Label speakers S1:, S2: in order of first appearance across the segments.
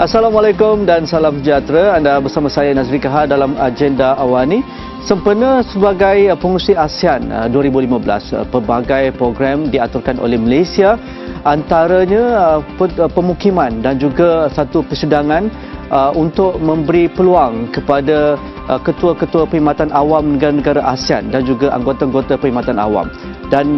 S1: Assalamualaikum dan salam sejahtera. Anda bersama saya Nazri Kahar dalam agenda Awani. Sempena sebagai pengurusi ASEAN 2015, pelbagai program diaturkan oleh Malaysia, antaranya pemukiman dan juga satu persidangan untuk memberi peluang kepada ketua-ketua perkhidmatan awam negara-negara ASEAN dan juga anggota-anggota perkhidmatan awam. Dan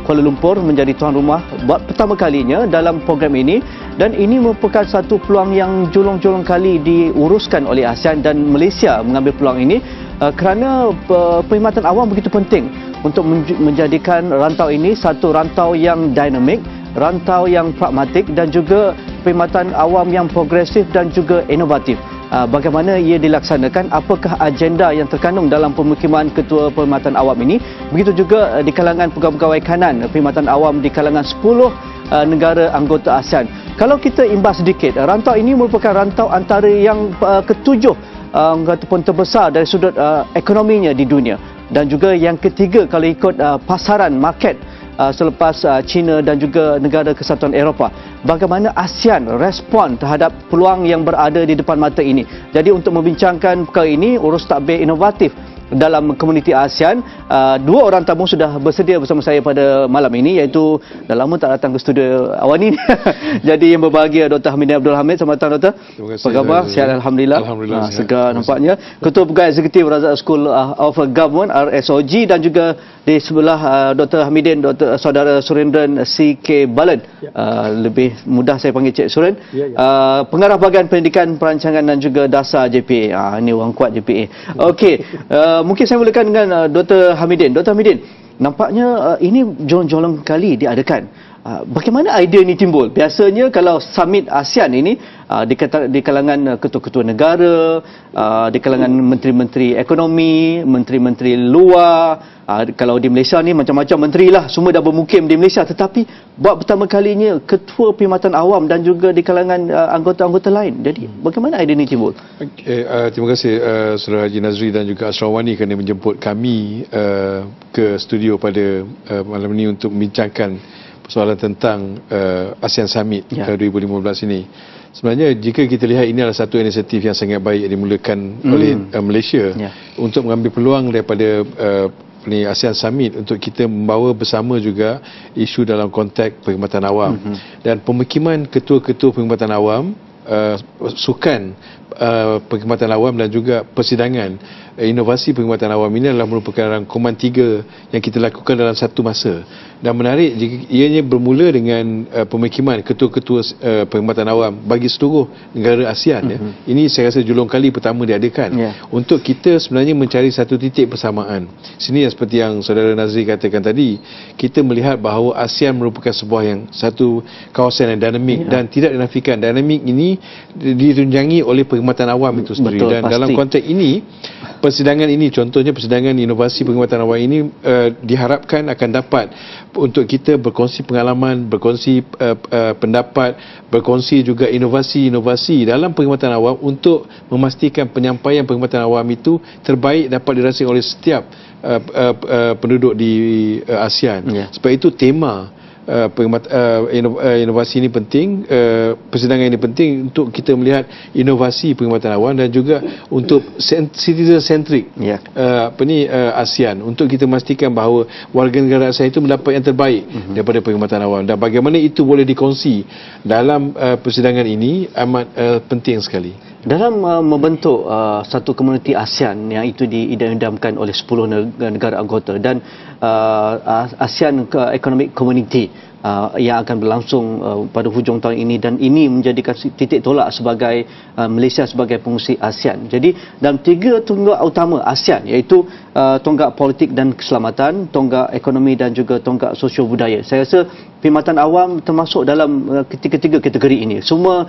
S1: Kuala Lumpur menjadi tuan rumah buat pertama kalinya dalam program ini, dan ini merupakan satu peluang yang jolong-jolong kali diuruskan oleh ASEAN dan Malaysia mengambil peluang ini kerana perkhidmatan awam begitu penting untuk menjadikan rantau ini satu rantau yang dinamik, rantau yang pragmatik dan juga perkhidmatan awam yang progresif dan juga inovatif. Bagaimana ia dilaksanakan, apakah agenda yang terkandung dalam pemukiman ketua perkhidmatan awam ini, begitu juga di kalangan pegawai-pegawai kanan perkhidmatan awam di kalangan 10 negara anggota ASEAN. Kalau kita imbas sedikit, rantau ini merupakan rantau antara yang ketujuh ataupun terbesar dari sudut ekonominya di dunia, dan juga yang ketiga kalau ikut pasaran market selepas China dan juga negara kesatuan Eropah. Bagaimana ASEAN respon terhadap peluang yang berada di depan mata ini. Jadi untuk membincangkan perkara ini, urus takbir inovatif dalam komuniti ASEAN, dua orang tamu sudah bersedia bersama saya pada malam ini, iaitu dah lama tak datang ke studio Awani. Jadi yang berbahagia Dr. Hamidin Abdul Hamid. Selamat datang Dr.
S2: Terima kasih.
S1: Apa khabar? Sihat Alhamdulillah.
S2: Alhamdulillah.
S1: Segar nampaknya. Ketua Pegawai Eksekutif Razak School of Government RSOG, dan juga di sebelah Dr. Hamidin, Dr. Saudara Surendran C.K. Balan. Lebih mudah saya panggil Cik Suren. Pengarah Bahagian Pendidikan, Perancangan dan juga Dasar JPA. Ini orang kuat JPA. Okey. Mungkin saya mulakan dengan Dr. Hamidin. Dr. Hamidin, nampaknya ini jolong-jolong kali diadakan. Bagaimana idea ini timbul? Biasanya kalau summit ASEAN ini di kalangan ketua-ketua negara, di kalangan menteri-menteri ekonomi, menteri-menteri luar, kalau di Malaysia ni macam-macam menteri lah, semua dah bermukim di Malaysia, tetapi buat pertama kalinya ketua perkhidmatan awam dan juga di kalangan anggota-anggota lain. Jadi bagaimana idea ini timbul?
S2: Terima kasih Saudara Haji Nazri dan juga Asrawani kerana menjemput kami ke studio pada malam ini untuk membincangkan persoalan tentang ASEAN Summit 2015 ini. Sebenarnya jika kita lihat, ini adalah satu inisiatif yang sangat baik yang dimulakan oleh Malaysia untuk mengambil peluang daripada ASEAN Summit untuk kita membawa bersama juga isu dalam konteks perkhidmatan awam. Dan pemukiman ketua-ketua perkhidmatan awam, sukan perkhidmatan awam dan juga persidangan inovasi perkhidmatan awam ini adalah merupakan rangkuman 3 yang kita lakukan dalam satu masa. Dan menarik, ianya bermula dengan pemukiman ketua-ketua perkhidmatan awam bagi seluruh negara ASEAN. Ini saya rasa julung kali pertama diadakan untuk kita sebenarnya mencari satu titik persamaan. Sini seperti yang Saudara Nazri katakan tadi, kita melihat bahawa ASEAN merupakan satu kawasan yang dinamik dan tidak dinafikan. Dinamik ini ditunjangi oleh perkhidmatan awam itu sendiri. Betul, dan pasti. Dalam konteks ini, persidangan ini, contohnya persidangan inovasi perkhidmatan awam ini diharapkan akan dapat untuk kita berkongsi pengalaman, berkongsi pendapat, berkongsi juga inovasi-inovasi dalam perkhidmatan awam untuk memastikan penyampaian perkhidmatan awam itu terbaik dapat dirasakan oleh setiap penduduk di ASEAN. Sebab itu tema inovasi ini penting, persidangan ini penting untuk kita melihat inovasi perkhidmatan awam dan juga untuk citizen centric ASEAN, untuk kita memastikan bahawa warga negara ASEAN itu mendapat yang terbaik daripada perkhidmatan awam, dan bagaimana itu boleh dikongsi dalam persidangan ini amat penting sekali.
S1: Dalam membentuk satu komuniti ASEAN yang itu diidam-idamkan oleh 10 negara anggota, dan ASEAN Economic Community yang akan berlangsung pada hujung tahun ini, dan ini menjadikan titik tolak sebagai Malaysia sebagai pengurusi ASEAN. Jadi dalam 3 tonggak utama ASEAN, iaitu tonggak politik dan keselamatan, tonggak ekonomi dan juga tonggak sosio budaya. Saya rasa perkhidmatan awam termasuk dalam ketiga kategori ini. Semua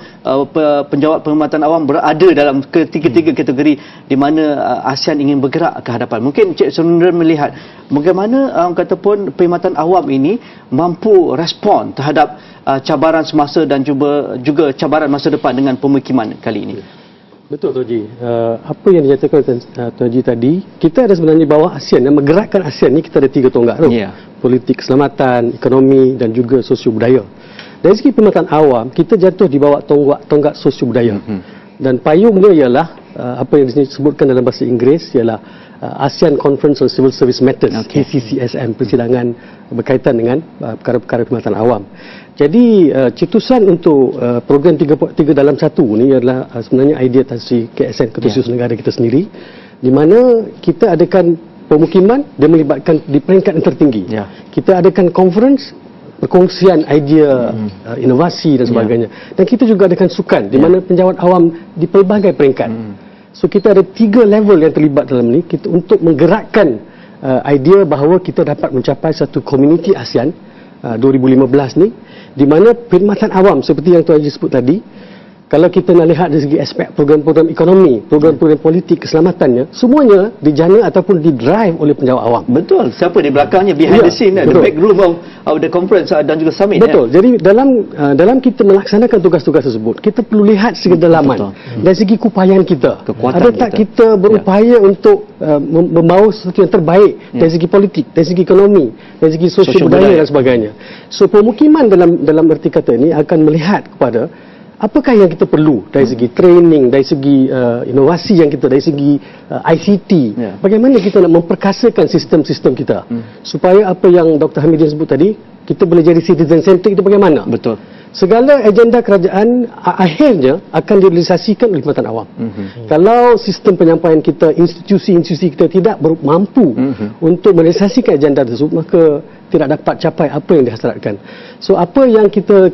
S1: penjawat perkhidmatan awam berada dalam ketiga kategori di mana ASEAN ingin bergerak ke hadapan. Mungkin Cik Surendran melihat bagaimana kata pun perkhidmatan awam ini mampu respon terhadap cabaran semasa dan juga cabaran masa depan dengan pemukiman kali ini.
S3: Betul Tuan Haji. Apa yang dinyatakan Tuan Haji tadi, kita ada sebenarnya bawah ASEAN, yang menggerakkan ASEAN ni kita ada 3 tonggak tu. Politik keselamatan, ekonomi dan juga sosio budaya. Dari segi perkhidmatan awam, kita jatuh di bawah tonggak sosio budaya. Dan payungnya ialah apa yang disebutkan dalam bahasa Inggeris ialah ASEAN Conference on Civil Service Matters, ACCSM, persidangan berkaitan dengan perkara-perkara perkhidmatan awam. Jadi cetusan untuk program 3.3 dalam 1 ni adalah sebenarnya idea Tan Sri KSN, Ketua Setiausaha Negara kita sendiri, di mana kita adakan pemukiman dia melibatkan di peringkat yang tertinggi. Kita adakan conference perkongsian idea, inovasi dan sebagainya. Dan kita juga adakan sukan di mana penjawat awam di pelbagai peringkat. So kita ada 3 level yang terlibat dalam ni kita untuk menggerakkan idea bahawa kita dapat mencapai satu komuniti ASEAN 2015 ni, di mana perkhidmatan awam seperti yang Tuan Haji sebut tadi, kalau kita nak lihat dari segi aspek program-program ekonomi, program-program politik, keselamatannya, semuanya dijana ataupun didrive oleh penjawat awam.
S1: Betul. Siapa di belakangnya, behind the scene, the back room of the conference dan juga summit.
S3: Betul. Jadi dalam kita melaksanakan tugas-tugas tersebut, kita perlu lihat segi dalaman dari segi keupayaan kita.
S1: Kekuatan
S3: adakah kita berupaya untuk membawa sesuatu yang terbaik dari segi politik, dari segi ekonomi, dari segi sosial budaya dan sebagainya. So pemukiman dalam erti kata ini akan melihat kepada apakah yang kita perlu dari segi training, dari segi inovasi yang kita, dari segi ICT. Bagaimana kita nak memperkasakan sistem-sistem kita supaya apa yang Dr. Hamidin sebut tadi, kita boleh jadi citizen centric itu bagaimana?
S1: Betul.
S3: Segala agenda kerajaan akhirnya akan direalisasikan oleh perkhidmatan awam. Kalau sistem penyampaian kita, institusi-institusi kita tidak mampu untuk merealisasikan agenda tersebut, maka tidak dapat capai apa yang dihasratkan. So apa yang kita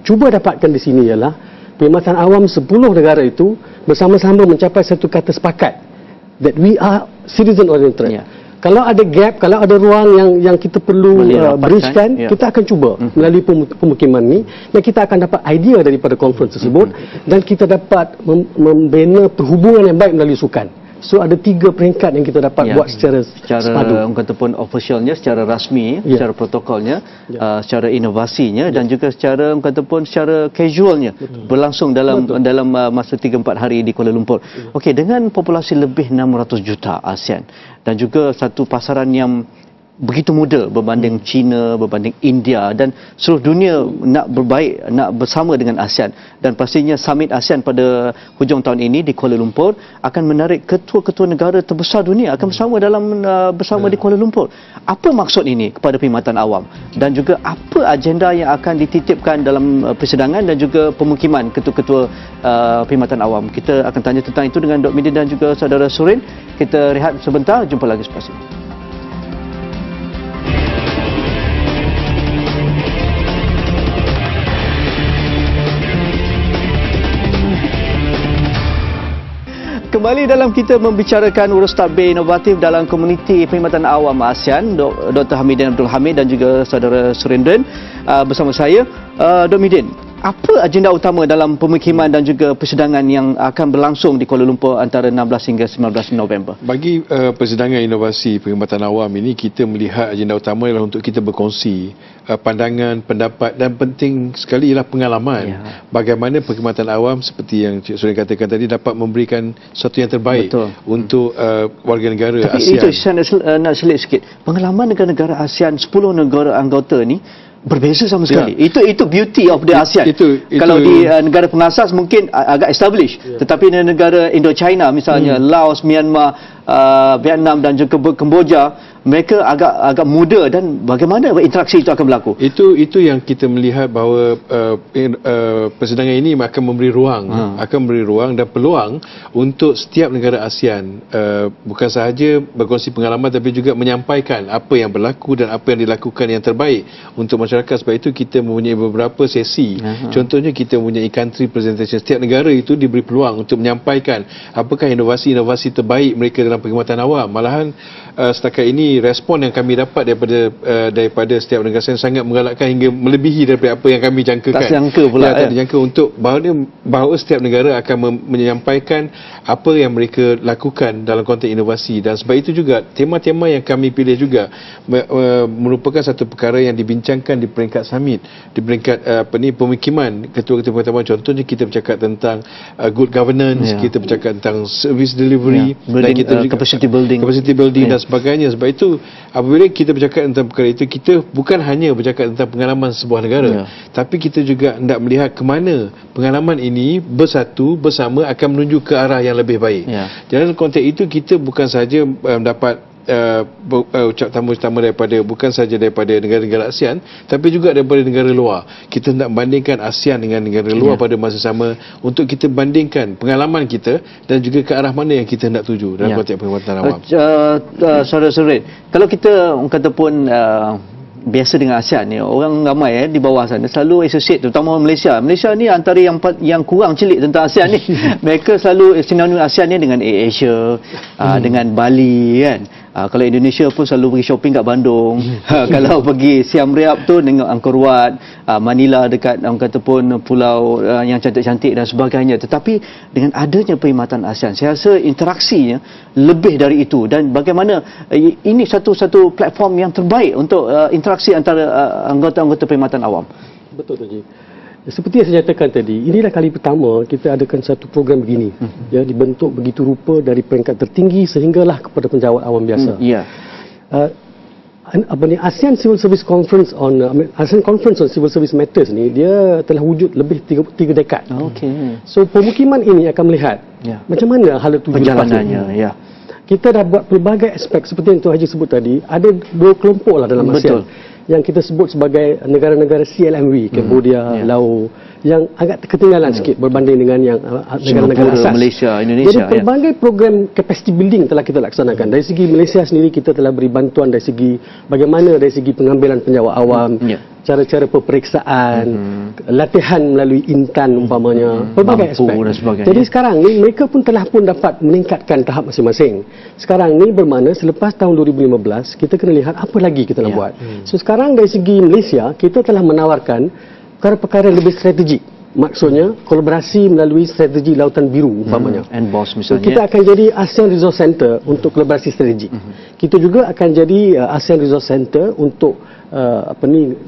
S3: cuba dapatkan di sini ialah perkhidmatan awam 10 negara itu bersama-sama mencapai satu kata sepakat that we are citizen oriented. Kalau ada gap, kalau ada ruang yang kita perlu bridgekan, kita akan cuba melalui pemukiman ni, dan kita akan dapat idea daripada conference tersebut, dan kita dapat membina perhubungan yang baik melalui sukan. So ada 3 peringkat yang kita dapat buat secara sepadu.
S1: Orang kata pun officialnya, secara rasmi, secara protokolnya, secara inovasinya, dan juga secara orang kata pun secara casualnya berlangsung dalam masa 3-4 hari di Kuala Lumpur. Okey, dengan populasi lebih 600 juta ASEAN dan juga satu pasaran yang begitu muda berbanding China, berbanding India, dan seluruh dunia nak berbaik, nak bersama dengan ASEAN, dan pastinya summit ASEAN pada hujung tahun ini di Kuala Lumpur akan menarik ketua-ketua negara terbesar dunia akan bersama di Kuala Lumpur. Apa maksud ini kepada perkhidmatan awam, dan juga apa agenda yang akan dititipkan dalam persidangan dan juga pemukiman ketua-ketua perkhidmatan awam? Kita akan tanya tentang itu dengan Dr. Midin dan juga saudara Surin. Kita rehat sebentar, jumpa lagi selepas ini. Kembali dalam kita membicarakan urus tadbir inovatif dalam komuniti perkhidmatan awam ASEAN, Dr. Hamidin Abdul Hamid dan juga saudara Surendran bersama saya. Dr. Hamidin, apa agenda utama dalam pemukiman dan juga persidangan yang akan berlangsung di Kuala Lumpur antara 16 hingga 19 November?
S2: Bagi persidangan inovasi perkhidmatan awam ini, kita melihat agenda utama ialah untuk kita berkongsi pandangan, pendapat, dan penting sekali ialah pengalaman. Bagaimana perkhidmatan awam seperti yang Cik Surin katakan tadi dapat memberikan sesuatu yang terbaik untuk warga negara ASEAN. Tapi itu saya
S1: nak selit sikit. Pengalaman negara-negara ASEAN, 10 negara anggota ni berbeza sama sekali. Itu beauty of the ASEAN. Kalau di negara pengasas mungkin agak established, tetapi di negara Indo-China misalnya, Laos, Myanmar, Vietnam dan juga Kemboja, mereka agak muda, dan bagaimana interaksi itu akan berlaku?
S2: Itu yang kita melihat bahawa persidangan ini akan memberi ruang, dan peluang untuk setiap negara ASEAN bukan sahaja berkongsi pengalaman, tapi juga menyampaikan apa yang berlaku dan apa yang dilakukan yang terbaik untuk masyarakat. Sebab itu kita mempunyai beberapa sesi. Contohnya kita mempunyai country presentation. Setiap negara itu diberi peluang untuk menyampaikan apakah inovasi-inovasi terbaik mereka dalam perkhidmatan awam. Malahan setakat ini respon yang kami dapat daripada setiap negara sangat menggalakkan hingga melebihi daripada apa yang kami jangkakan.
S1: Tak sangka pula.
S2: Tak dijangka untuk bahawa setiap negara akan menyampaikan apa yang mereka lakukan dalam konteks inovasi, dan sebab itu juga tema-tema yang kami pilih juga merupakan satu perkara yang dibincangkan di peringkat summit, di peringkat pemukiman ketua-ketua pertama. Contohnya kita bercakap tentang good governance, kita bercakap tentang service delivery, dan kita juga capacity building dan sebagainya. Sebab itu itu apabila kita bercakap tentang perkara itu, kita bukan hanya bercakap tentang pengalaman sebuah negara, tapi kita juga hendak melihat ke mana pengalaman ini bersatu bersama akan menuju ke arah yang lebih baik. Dalam konteks itu, kita bukan sahaja mendapat ucap tamu-tamu bukan saja daripada negara-negara ASEAN, tapi juga daripada negara luar. Kita nak bandingkan ASEAN dengan negara luar pada masa sama, untuk kita bandingkan pengalaman kita dan juga ke arah mana yang kita nak tuju dalam konteks perkhidmatan awam.
S1: Saudara Surid, kalau kita orang kata pun biasa dengan ASEAN ni, orang ramai di bawah sana selalu associate, terutama Malaysia. Malaysia ni antara yang kurang celik tentang ASEAN ni. Mereka selalu sinonim ASEAN ni dengan Asia, dengan Bali kan. Kalau Indonesia pun selalu pergi shopping kat Bandung. Kalau pergi Siam Reap tu dengan Angkor Wat, Manila dekat orang kata pun pulau yang cantik-cantik dan sebagainya. Tetapi dengan adanya perkhidmatan ASEAN, saya rasa interaksinya lebih dari itu, dan bagaimana ini satu platform yang terbaik untuk interaksi antara anggota-anggota perkhidmatan awam.
S3: Betul tu, Ji. Seperti yang saya nyatakan tadi, inilah kali pertama kita adakan satu program begini, dibentuk begitu rupa dari peringkat tertinggi sehinggalah kepada penjawat awam biasa. ASEAN Civil Service Conference on ASEAN Conference on Civil Service Matters ni, dia telah wujud lebih 3 dekad. So pemukiman ini akan melihat macam mana hala tuju
S1: perjalanannya.
S3: Kita dah buat pelbagai aspek seperti yang Tuan Haji sebut tadi. Ada 2 kelompok lah dalam ASEAN yang kita sebut sebagai negara-negara CLMV, Cambodia, Laos, yang agak ketinggalan sikit berbanding dengan yang negara-negara asas.
S1: Malaysia, Indonesia.
S3: Jadi pelbagai program capacity building telah kita laksanakan. Dari segi Malaysia sendiri, kita telah beri bantuan dari segi bagaimana dari segi pengambilan penjawat awam, cara-cara peperiksaan, latihan melalui intan umpamanya, pelbagai aspek. Jadi sekarang ni mereka pun telah dapat meningkatkan tahap masing-masing. Sekarang ni bermakna selepas tahun 2015 kita kena lihat apa lagi kita nak buat. So sekarang dari segi Malaysia, kita telah menawarkan perkara-perkara lebih strategik. Maksudnya kolaborasi melalui strategi Lautan Biru umpamanya.
S1: NBOS misalnya.
S3: Kita akan jadi ASEAN Resource Center untuk kolaborasi strategik. Kita juga akan jadi ASEAN Resource Center untuk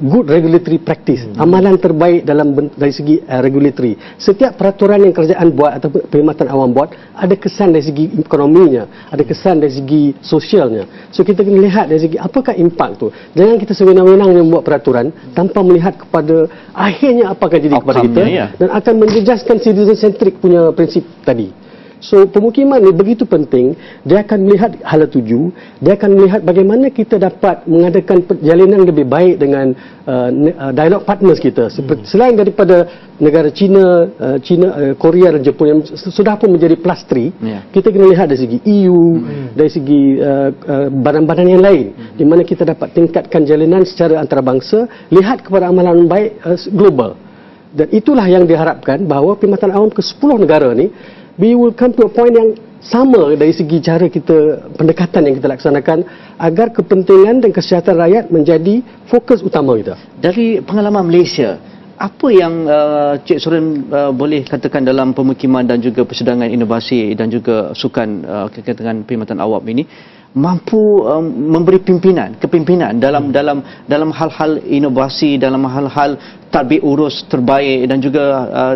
S3: good regulatory practice, amalan terbaik dari segi regulatory. Setiap peraturan yang kerajaan buat atau perkhidmatan awam buat ada kesan dari segi ekonominya, ada kesan dari segi sosialnya. So kita kena lihat dari segi apakah impak tu. Jangan kita sewenang-wenang membuat peraturan tanpa melihat kepada akhirnya apa akan jadi kepada kita, dan akan menjejaskan citizen centric punya prinsip tadi. So pemukiman ni begitu penting. Dia akan melihat hala tuju, dia akan melihat bagaimana kita dapat mengadakan perjalanan lebih baik dengan dialog partners kita. Selain daripada negara China, Korea dan Jepun yang sudah pun menjadi plus 3, kita kena lihat dari segi EU, dari segi badan-badan yang lain, di mana kita dapat tingkatkan jalinan secara antarabangsa, lihat kepada amalan baik global. Dan itulah yang diharapkan, bahawa perkhidmatan awam ke 10 negara ni, we will come to a point yang sama dari segi cara kita, pendekatan yang kita laksanakan, agar kepentingan dan kesihatan rakyat menjadi fokus utama kita.
S1: Dari pengalaman Malaysia, apa yang Cik Surin boleh katakan dalam pemukiman dan juga persidangan inovasi dan juga sukan kaitan perkhidmatan awam ini mampu memberi kepimpinan dalam hal-hal inovasi, dalam hal-hal tadbir urus terbaik, dan juga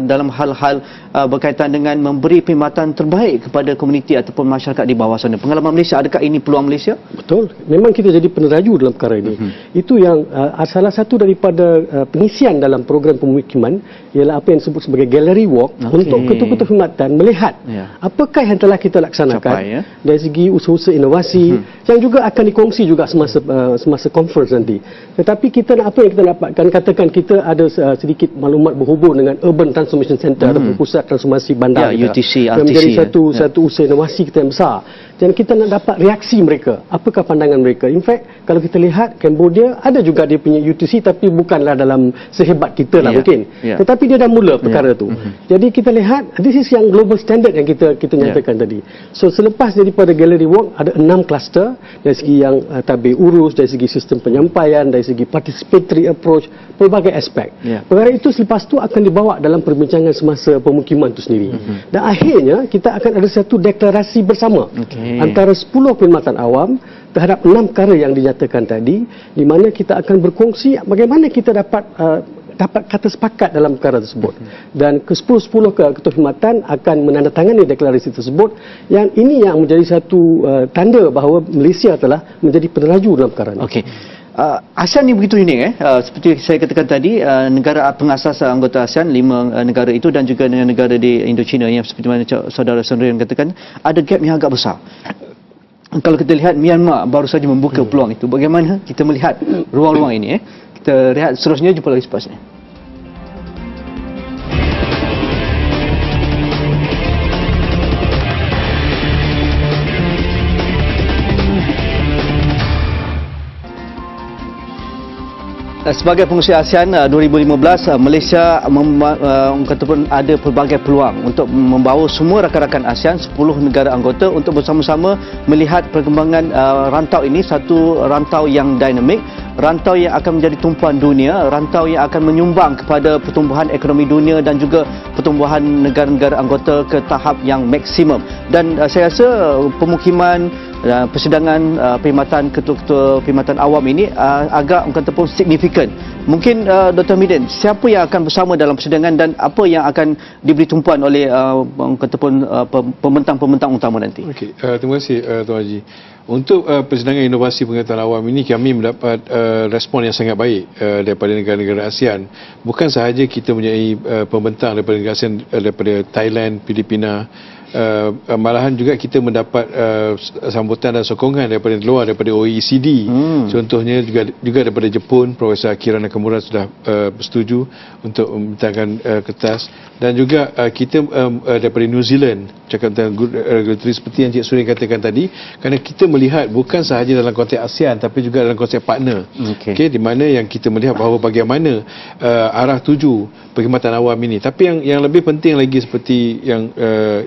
S1: dalam hal-hal berkaitan dengan memberi perkhidmatan terbaik kepada komuniti ataupun masyarakat di bawah sana. Pengalaman Malaysia, adakah ini peluang Malaysia?
S3: Betul. Memang kita jadi peneraju dalam perkara ini. Itu yang salah satu daripada pengisian dalam program pemukiman ialah apa yang disebut sebagai gallery walk, untuk ketua-ketua perkhidmatan melihat apakah yang telah kita laksanakan dari segi usaha-usaha inovasi, yang juga akan dikongsi juga semasa conference nanti. Tetapi kita nak, apa yang kita dapatkan, katakan kita ada sedikit maklumat berhubung dengan Urban Transformation Center ataupun Pusat Transformasi Bandar
S1: UTC,
S3: yang menjadi satu usaha inovasi kita yang besar, dan kita nak dapat reaksi mereka, apakah pandangan mereka. In fact, kalau kita lihat Cambodia ada juga dia punya UTC, tapi bukanlah dalam sehebat kita lah mungkin, tetapi dia dah mula perkara tu. Jadi kita lihat, this is yang global standard yang kita nyatakan tadi. So selepas daripada gallery walk, ada 6 kluster dari segi yang tadbir urus, dari segi sistem penyampaian, dari segi participatory approach, pelbagai aspek. Perkara itu selepas tu akan dibawa dalam perbincangan semasa pemukiman itu sendiri. Dan akhirnya kita akan ada satu deklarasi bersama antara 10 perkhidmatan awam terhadap 6 perkara yang dinyatakan tadi, di mana kita akan berkongsi bagaimana kita dapat dapat kata sepakat dalam perkara tersebut. Dan ke-10 ketua khidmatan akan menandatangani deklarasi tersebut, yang ini yang menjadi satu tanda bahawa Malaysia telah menjadi peneraju dalam perkara ini.
S1: Okey. ASEAN ni begitu unik seperti saya katakan tadi, negara pengasas anggota ASEAN 5 negara itu dan juga dengan negara di Indochina yang seperti mana saudara Sondrian katakan ada gap yang agak besar. Kalau kita lihat Myanmar baru saja membuka peluang itu, bagaimana kita melihat ruang-ruang ini? Kita lihat seterusnya, jumpa lagi selepas ini. Sebagai pengurusi ASEAN 2015, Malaysia katakan ada pelbagai peluang untuk membawa semua rakan-rakan ASEAN 10 negara anggota untuk bersama-sama melihat perkembangan rantau ini, satu rantau yang dinamik, rantau yang akan menjadi tumpuan dunia, rantau yang akan menyumbang kepada pertumbuhan ekonomi dunia dan juga pertumbuhan negara-negara anggota ke tahap yang maksimum. Dan saya rasa pemukiman persidangan perkhidmatan ketua-ketua perkhidmatan awam ini agak ataupun signifikan. Mungkin Dr. Hamidin, siapa yang akan bersama dalam persidangan dan apa yang akan diberi tumpuan oleh ataupun pembentang-pembentang utama nanti?
S2: Okey, terima kasih Tuan Haji. Untuk persidangan inovasi pengetahuan awam ini, kami mendapat respon yang sangat baik daripada negara-negara ASEAN. Bukan sahaja kita mempunyai pembentang daripada negara ASEAN, daripada Thailand, Filipina, malahan juga kita mendapat sambutan dan sokongan daripada luar, daripada OECD. Contohnya juga daripada Jepun, Profesor Akira Nakamura sudah bersetuju untuk membentangkan kertas, dan juga kita daripada New Zealand cakap tentang good regulatory seperti yang Cik Suri katakan tadi, kerana kita melihat bukan sahaja dalam konteks ASEAN tapi juga dalam konteks partner. Okey, di mana yang kita melihat bahawa bagaimana arah tuju perkhidmatan awam ini. Tapi yang lebih penting lagi seperti yang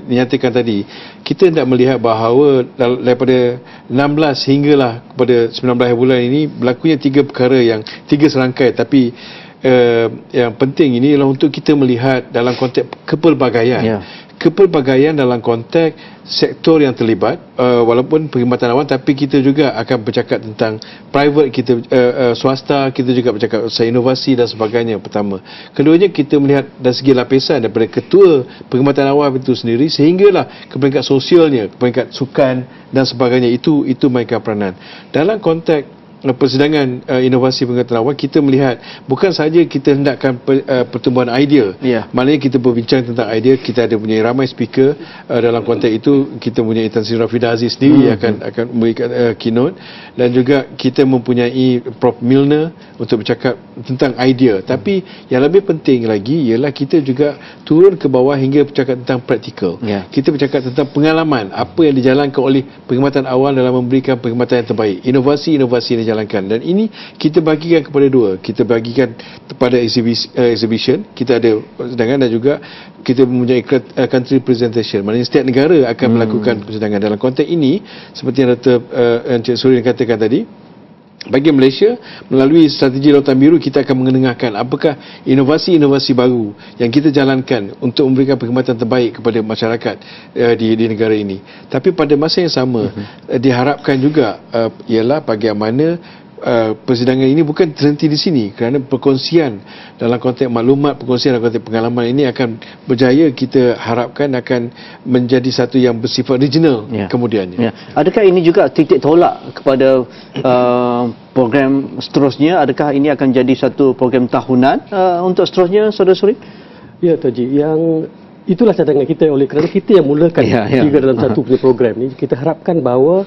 S2: dinyatakan tadi, kita hendak melihat bahawa daripada 16 hinggalah kepada 19 bulan ini berlakunya 3 perkara, yang 3 serangkai, tapi yang penting ini ialah untuk kita melihat dalam konteks kepelbagaian. Kepelbagaian dalam konteks sektor yang terlibat, walaupun perkhidmatan awam, tapi kita juga akan bercakap tentang private kita, swasta, kita juga bercakap tentang inovasi dan sebagainya. Pertama, keduanya kita melihat dari segi lapisan daripada ketua perkhidmatan awam itu sendiri sehinggalah ke peringkat sosialnya, ke peringkat sukan dan sebagainya. Itu mainkan peranan dalam konteks persidangan inovasi pengetahuan awam. Kita melihat bukan sahaja kita hendakkan pertumbuhan idea, maknanya kita berbincang tentang idea. Kita ada punya ramai speaker dalam konteks itu. Kita mempunyai Tan Sri Rafidah Aziz sendiri akan memberikan keynote, dan juga kita mempunyai Prof Milner untuk bercakap tentang idea. Tapi yang lebih penting lagi ialah kita juga turun ke bawah hingga bercakap tentang praktikal. Kita bercakap tentang pengalaman apa yang dijalankan oleh perkhidmatan awam dalam memberikan perkhidmatan yang terbaik, inovasi-inovasi yang dijalankan. Dan ini kita bagikan kepada dua. Kita bagikan kepada exhibition, kita ada persidangan, dan juga kita mempunyai country presentation. Maknanya setiap negara akan melakukan persidangan. Dalam konteks ini, seperti yang Dr. Encik Suri katakan tadi, bagi Malaysia, melalui strategi Lautan Biru, kita akan mengenengahkan apakah inovasi-inovasi baru yang kita jalankan untuk memberikan perkhidmatan terbaik kepada masyarakat di negara ini. Tapi pada masa yang sama, diharapkan juga ialah bagaimana persidangan ini bukan terhenti di sini, kerana perkongsian dalam konteks maklumat, perkongsian dalam konteks pengalaman ini akan berjaya. Kita harapkan akan menjadi satu yang bersifat regional kemudiannya.
S1: Adakah ini juga titik tolak kepada program seterusnya? Adakah ini akan jadi satu program tahunan untuk seterusnya, Saudara Suri?
S3: Ya, Tuan Haji, yang itulah cadangan kita, oleh kerana kita yang mulakan tiga dalam satu punya program ni. Kita harapkan bahawa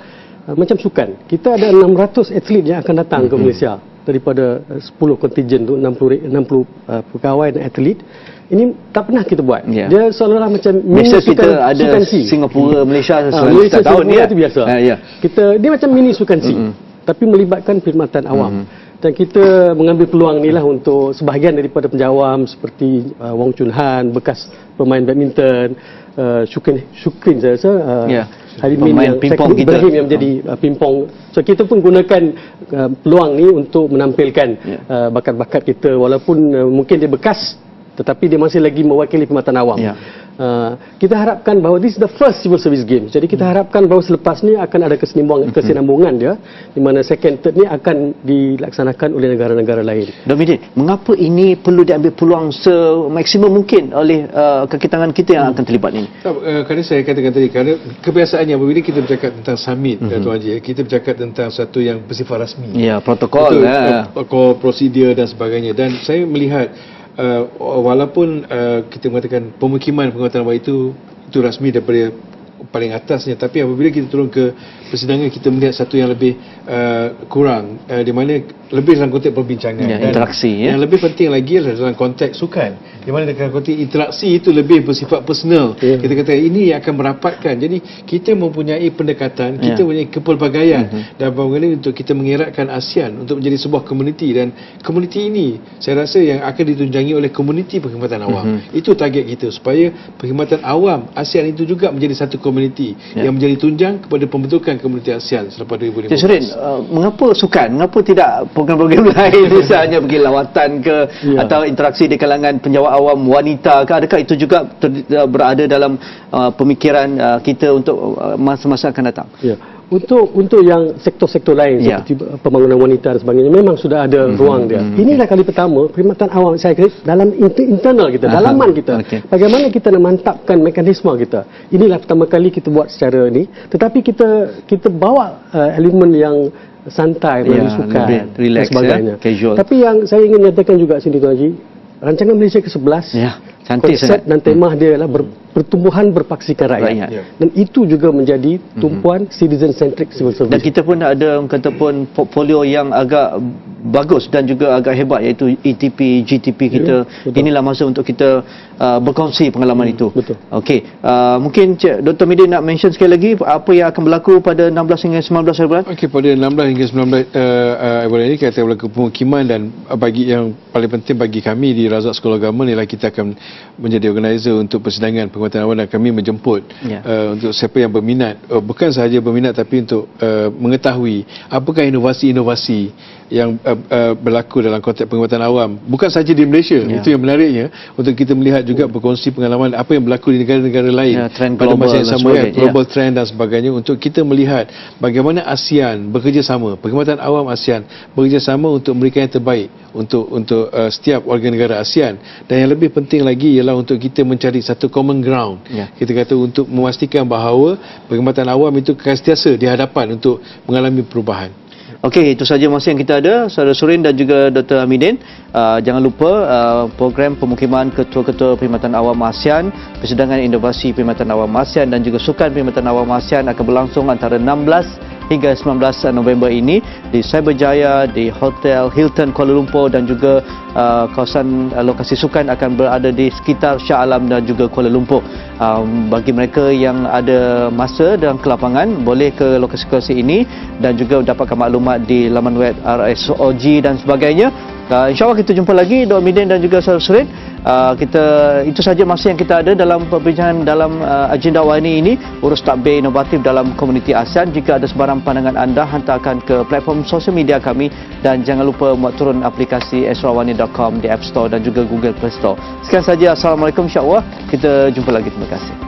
S3: macam sukan, kita ada 600 atlet yang akan datang ke Malaysia daripada 10 kontingen tu, 60 pegawai dan atlet. Ini tak pernah kita buat. Dia seolah-olah macam mini sukan,
S1: kita ada
S3: sukan C.
S1: Singapura, Malaysia
S3: Malaysia
S1: tahun ni
S3: itu biasa. Dia macam mini sukan C, tapi melibatkan perkhidmatan awam. Dan kita mengambil peluang inilah untuk sebahagian daripada penjawam seperti Wong Chun Han, bekas pemain badminton, Syukrin saya rasa, Halimin yang Ibrahim yang menjadi pingpong. So kita pun gunakan peluang ni untuk menampilkan bakat-bakat kita, walaupun mungkin dia bekas tetapi dia masih lagi mewakili perkhidmatan awam.
S1: Ya.
S3: Kita harapkan bahawa this is the first civil service game. Jadi kita harapkan bahawa selepas ni akan ada kesinambungan dia, di mana second, third ni akan dilaksanakan oleh negara-negara lain.
S1: Dr. Midin, mengapa ini perlu diambil peluang semaksimum mungkin oleh kaki tangan kita yang akan terlibat ini?
S2: Kerana saya katakan tadi, kerana kebiasaannya apabila kita bercakap tentang summit, Tuan Haji, kita bercakap tentang sesuatu yang bersifat rasmi.
S1: Ya, protokol.
S2: Protokol, prosedur dan sebagainya. Dan saya melihat walaupun kita mengatakan pemukiman penguatan awam itu rasmi daripada paling atasnya, tapi apabila kita turun ke persidangan, kita melihat satu yang lebih kurang, di mana lebih dalam konteks perbincangan,
S1: dan interaksi.
S2: Yang lebih penting lagi adalah dalam konteks sukan, di mana dalam konteks interaksi itu lebih bersifat personal. Kita kata ini yang akan merapatkan. Jadi kita mempunyai pendekatan, kita mempunyai kepelbagaian dan bagaimana untuk kita mengeratkan ASEAN untuk menjadi sebuah komuniti, dan komuniti ini saya rasa yang akan ditunjangi oleh komuniti perkhidmatan awam. Itu target kita, supaya perkhidmatan awam ASEAN itu juga menjadi satu komuniti yang menjadi tunjang kepada pembentukan komuniti ASEAN selepas 2015.
S1: Cik Surin, mengapa sukan? Mengapa tidak program-program lain, misalnya pergi lawatan ke atau interaksi di kalangan penjawat awam wanita ke? Adakah itu juga berada dalam pemikiran kita untuk masa-masa akan datang?
S3: Ya. Untuk yang sektor-sektor lain seperti pembangunan wanita dan sebagainya, memang sudah ada ruang dia. Inilah kali pertama perkhidmatan awam, saya kira, dalam internal kita, dalaman kita. Bagaimana kita nak mantapkan mekanisme kita. Inilah pertama kali kita buat secara ni, tetapi kita bawa elemen yang santai, melalui sukan dan sebagainya.
S1: Casual.
S3: Tapi yang saya ingin nyatakan juga sini, Tuan Haji, rancangan Malaysia ke-11, konsep dan tema dia adalah pertumbuhan berpaksikan rakyat. Dan itu juga menjadi tumpuan citizen-centric civil service.
S1: Dan kita pun ada orang kata pun portfolio yang agak bagus dan juga agak hebat, iaitu ETP, GTP kita. Inilah masa untuk kita berkongsi pengalaman itu.
S3: Betul.
S1: Okey, mungkin Dr. Midin nak mention sekali lagi apa yang akan berlaku pada 16 hingga 19 Februari?
S2: Okey, pada 16 hingga 19 Februari ini kita berlaku pemukiman, dan bagi yang paling penting bagi kami di Razak Sekolah Agama ialah kita akan menjadi organizer untuk persidangan penguatan awam, dan kami menjemput untuk siapa yang berminat, bukan sahaja berminat tapi untuk mengetahui apakah inovasi-inovasi yang berlaku dalam konteks penguatan awam, bukan sahaja di Malaysia. Itu yang menariknya, untuk kita melihat juga berkongsi pengalaman apa yang berlaku di negara-negara lain pada masa yang sama, global trend dan sebagainya, untuk kita melihat bagaimana ASEAN bekerjasama, perkhidmatan awam ASEAN bekerjasama untuk memberikan yang terbaik untuk setiap warga negara ASEAN. Dan yang lebih penting lagi ialah untuk kita mencari satu common ground. Kita kata untuk memastikan bahawa perkhidmatan awam itu kekal sentiasa di hadapan untuk mengalami perubahan.
S1: Okey, itu saja masa yang kita ada, Saudara Surin dan juga Dr. Hamidin. Jangan lupa program pemukiman ketua-ketua perkhidmatan awam ASEAN, persidangan inovasi perkhidmatan awam ASEAN dan juga sukan perkhidmatan awam ASEAN akan berlangsung antara 16 hingga 19 November ini di Cyberjaya, di Hotel Hilton Kuala Lumpur, dan juga kawasan lokasi sukan akan berada di sekitar Shah Alam dan juga Kuala Lumpur. Bagi mereka yang ada masa dan kelapangan, boleh ke lokasi-lokasi ini dan juga dapatkan maklumat di laman web RSOG dan sebagainya. InsyaAllah kita jumpa lagi Dr. Midin dan juga Saudara Surin. Itu saja masa yang kita ada dalam perbincangan dalam agenda awani ini, urus takbir inovatif dalam komuniti ASEAN. Jika ada sebarang pandangan anda, hantarkan ke platform sosial media kami, dan jangan lupa buat turun aplikasi esrawani.com di App Store dan juga Google Play Store. Sekian saja, Assalamualaikum, insyaAllah kita jumpa lagi, terima kasih.